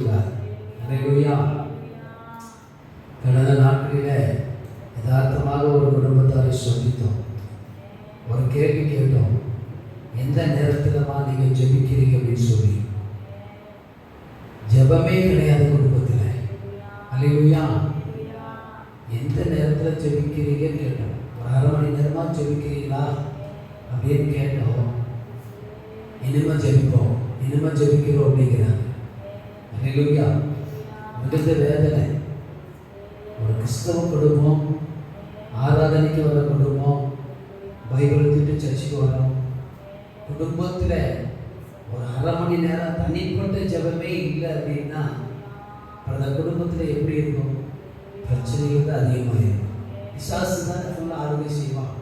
அல்லேலூயா. கடந்த நாட்களில் யதார்த்தமாக ஒரு குடும்பத்தாரை சந்தித்தோம். ஒரு கேள்வி கேட்டோம், எந்த நேரத்திலமா நீங்கள் ஜெபிக்கிறீங்க அப்படின்னு சொல்லி. ஜெபமே கிடையாது குடும்பத்தில். அல்லேலூயா. எந்த நேரத்தில் ஜெபிக்கிறீங்கன்னு கேட்டோம். ஒரு அரை மணி நேரமாக ஜெபிக்கிறீங்களா அப்படின்னு கேட்டோம். இனிமேல் ஜெபிப்போம், இனிமேல் ஜெபிக்கிறோம் அப்படிங்கிறாங்க. அல்லேலூயா. மிகுந்த வேதனை. ஒரு கிறிஸ்தவ குடும்பம், ஆராதனைக்கு வர குடும்பம், பைபிள் எடுத்துட்டு சர்ச்சுக்கு வரோம். குடும்பத்தில் ஒரு அரை மணி நேரம் தனிப்பட்ட ஜெபமே இல்லை அப்படின்னா அந்த குடும்பத்தில் எப்படி இருக்கும்? பிரச்சனைகள் தான் அதிகமாக இருக்கும். பிசாசு தான் ஃபுல்லாக ஆளுகை செய்வான்.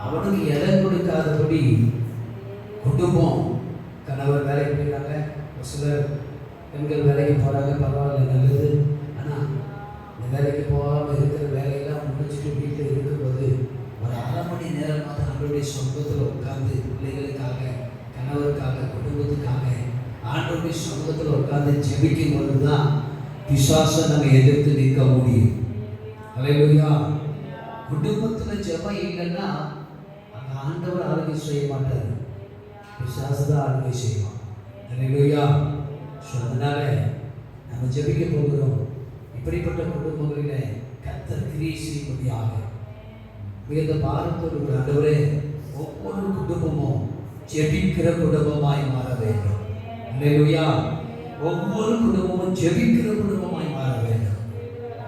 அவனுக்கு இடம் கொடுக்காதபடி குடும்பம், கணவர் வேலைக்கு போயிடாங்க, ஒரு சிலர் பெண்கள் வேலைக்கு போகிறாங்க, பரவாயில்ல, நல்லது. ஆனால் இந்த வேலைக்கு போகாமல் இருக்கிற வேலையெல்லாம் முடிச்சுட்டு வீட்டில் இருக்கும்போது ஒரு அரை மணி நேரமாக நம்மளுடைய சொந்தத்தில் உட்காந்து பிள்ளைகளுக்காக, கணவருக்காக, குடும்பத்துக்காக ஆண்டவருடைய சொந்தத்தில் உட்காந்து ஜெபிக்கும் போது தான் பிசாசை நம்ம எதிர்த்து நிற்க முடியும். அல்லேலூயா. குடும்பத்தில் ஜெபம் இல்லைன்னா அந்த ஆண்டவர் ஆளுகை செய்ய மாட்டார், பிசாசு தான் ஆளுகை செய்வான். அல்லேலூயா. ஸோ அதனால நம்ம ஜெபிக்க போகிறோம். இப்படிப்பட்ட குடும்பங்களில் கர்த்தர் கிரியை செய்யும்படியாக மிகுந்த பாரத்தோடு ஆண்டவரே ஒவ்வொரு குடும்பமும் ஜெபிக்கிற குடும்பமாய் மாற வேண்டும். அல்லேலூயா. ஒவ்வொரு குடும்பமும் ஜெபிக்கிற குடும்பமாய் மாற வேண்டும்.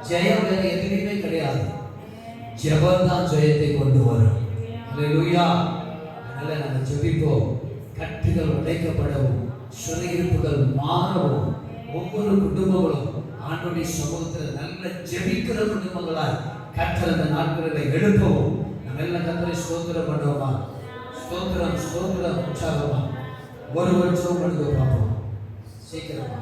ஜெயம் வேற எதுவுமே கிடையாது, ஜெபம் தான் ஜெயத்தை கொண்டு வரும். அல்லேலூயா. அதனால நம்ம ஜெபிப்போம். கட்டுகள் உடைக்கப்படவும், சிறையிருப்புகள் மாறவும், ஒவ்வொரு குடும்பங்களும் ஆண்டவருடைய சமூகத்தில் நல்ல ஜெபிக்கிற குடும்பங்களாய் கர்த்தர் அந்த நாட்களில் எழுப்பவும் நம்ம எல்லாம் கர்த்தரை ஸ்தோத்திரம் பண்ணுவோமா? ஸ்தோத்திரம், ஸ்தோத்திரம், உற்சாகமா ஒரு வருஷம் பண்ணுங்க பார்ப்போம். சீக்கிரமா